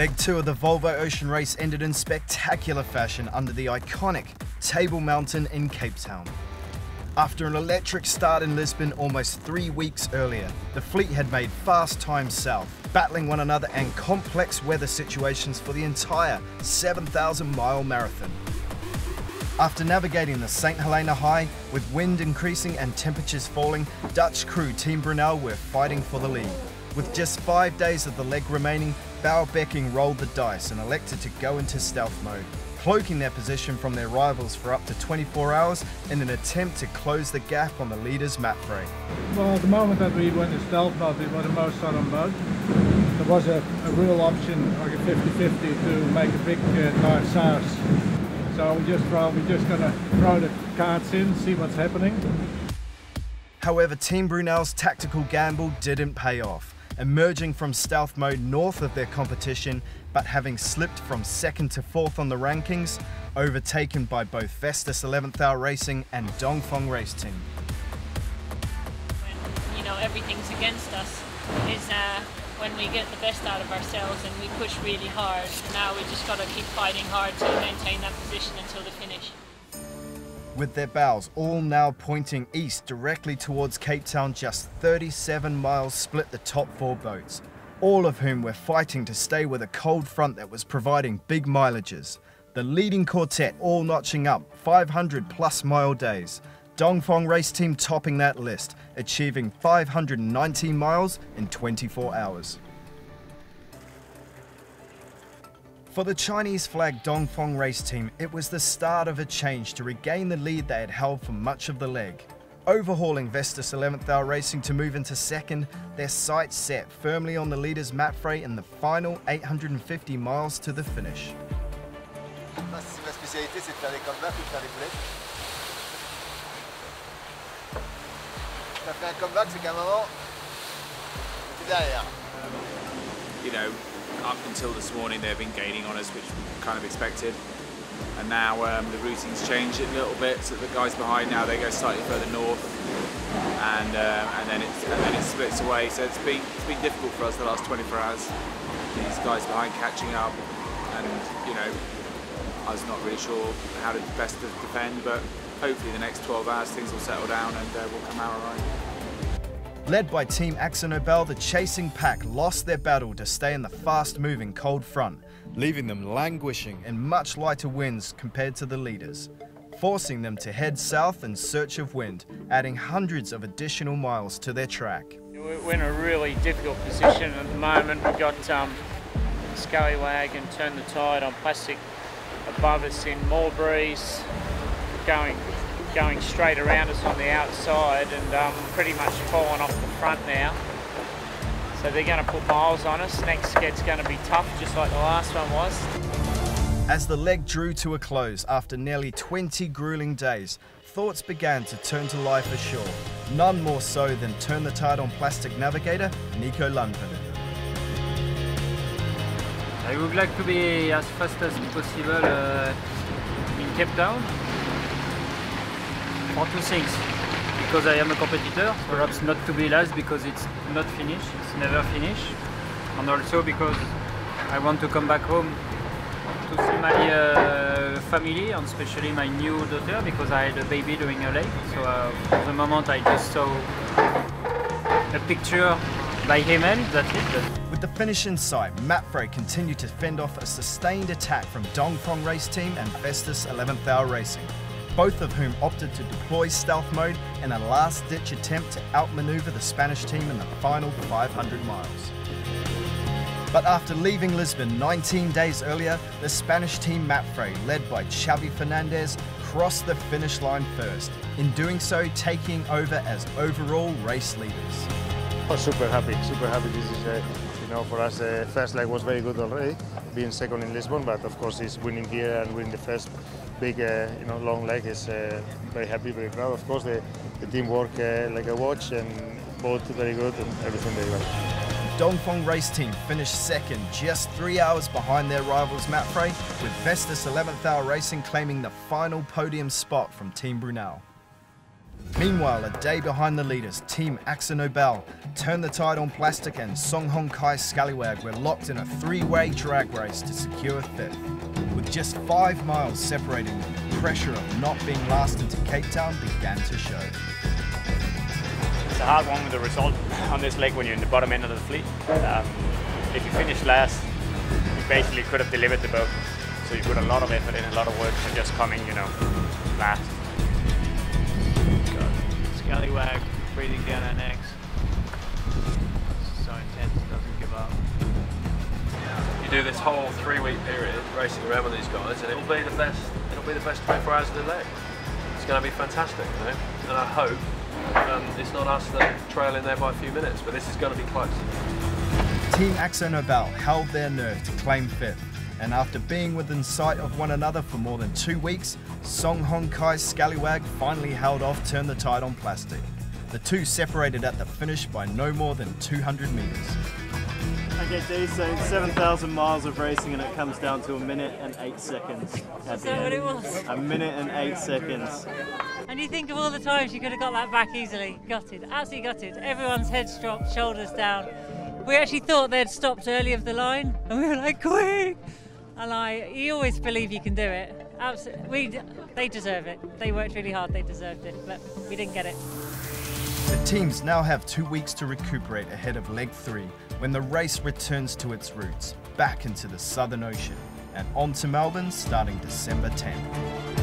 Leg 2 of the Volvo Ocean Race ended in spectacular fashion under the iconic Table Mountain in Cape Town. After an electric start in Lisbon almost 3 weeks earlier, the fleet had made fast time south, battling one another and complex weather situations for the entire 7,000-mile marathon. After navigating the St. Helena High, with wind increasing and temperatures falling, Dutch crew Team Brunel were fighting for the lead. With just 5 days of the leg remaining, Bouwbekking rolled the dice and elected to go into stealth mode, cloaking their position from their rivals for up to 24 hours in an attempt to close the gap on the leaders' map break. Well, at the moment that we went in stealth mode, we were the most southern boat. There was a real option, like a 50-50, to make a big dive south. So we're just going to throw the cards in, see what's happening. However, Team Brunel's tactical gamble didn't pay off, emerging from stealth mode north of their competition, but having slipped from 2nd to 4th on the rankings, overtaken by both Vestas 11th Hour Racing and Dongfeng Race Team. When, everything's against us is when we get the best out of ourselves and we push really hard. Now we just got to keep fighting hard to maintain that position until the finish. With their bows all now pointing east directly towards Cape Town, just 37 miles split the top 4 boats, all of whom were fighting to stay with a cold front that was providing big mileages. The leading quartet all notching up 500+ mile days. Dongfeng Race Team topping that list, achieving 519 miles in 24 hours. For the Chinese flag Dongfeng Race Team, it was the start of a change to regain the lead they had held for much of the leg. Overhauling Vestas 11th Hour Racing to move into 2nd, their sights set firmly on the leaders' map freight in the final 850 miles to the finish. Ma spécialité, c'est de faire des comebacks ou de faire des boulettes. T'as fait un comeback, c'est qu'à un moment, t'es derrière. Up until this morning they've been gaining on us, which we kind of expected, and now the routing's changed it a little bit, so the guys behind now they go slightly further north, and then it splits away. So it's been difficult for us the last 24 hours. These guys behind catching up, and I was not really sure how to best to defend, but hopefully the next 12 hours things will settle down and we'll come out alright. Led by Team AkzoNobel, the chasing pack lost their battle to stay in the fast-moving cold front, leaving them languishing in much lighter winds compared to the leaders, forcing them to head south in search of wind, adding hundreds of additional miles to their track. We're in a really difficult position at the moment. We've got scallywag and turn the tide on plastic above us in more breeze, going straight around us on the outside, and pretty much falling off the front now. So they're going to put miles on us. Next sket's going to be tough, just like the last one was. As the leg drew to a close after nearly 20 grueling days, thoughts began to turn to life ashore. None more so than turn the tide on plastic navigator Nico Lundgren. I would like to be as fast as possible in Cape Town. For 2 things, because I am a competitor, perhaps not to be last because it's not finished, it's never finished, and also because I want to come back home to see my family, and especially my new daughter, because I had a baby during a leg. So for the moment I just saw a picture by email, that's it. With the finish in sight, Mapfre continued to fend off a sustained attack from Dongfeng Race Team and Vestas 11th Hour Racing, both of whom opted to deploy stealth mode in a last-ditch attempt to outmaneuver the Spanish team in the final 500 miles. But after leaving Lisbon 19 days earlier, the Spanish team Mapfre, led by Xavi Fernandez, crossed the finish line first, in doing so taking over as overall race leaders. I'm super happy. This is, for us, first leg was very good already, being second in Lisbon, but of course it's winning here and winning the first big, long leg is very happy, very proud. Of course, the team work like a watch, and both very good and everything very well. Dongfeng Race Team finished 2nd, just 3 hours behind their rivals Mapfre, with Vestas 11th Hour Racing claiming the final podium spot from Team Brunel. Meanwhile, a day behind the leaders, Team Axel Nobel, Turn the Tide on Plastic and Song Hong Kai Scallywag were locked in a three-way drag race to secure fifth. With just 5 miles separating them, the pressure of not being last into Cape Town began to show. It's a hard one with the result on this leg when you're in the bottom end of the fleet. If you finish last, you basically could have delivered the boat. So you put a lot of effort in, a lot of work for just coming, last. Scallywag breathing down our necks. So intense, it doesn't give up. You do this whole 3-week period racing around with these guys, and it'll be the best. It'll be the best 24 hours of the leg. It's going to be fantastic, And I hope it's not us that trail in there by a few minutes, but this is going to be close. Team Axel Nobel held their nerve to claim fifth, and after being within sight of one another for more than 2 weeks, Song Hong Kai's Scallywag finally held off Turn the Tide on Plastic. The two separated at the finish by no more than 200 metres. Okay, Dee, so 7,000 miles of racing and it comes down to 1 minute and 8 seconds. Is that what it was? 1 minute and 8 seconds. And you think of all the times you could have got that back easily. Gutted, absolutely gutted. Everyone's heads dropped, shoulders down. We actually thought they'd stopped early of the line, and we were like, quick! And you always believe you can do it. Absolutely, they deserve it. They worked really hard, they deserved it, but we didn't get it. The teams now have 2 weeks to recuperate ahead of leg 3, when the race returns to its roots, back into the Southern Ocean, and on to Melbourne starting December 10th.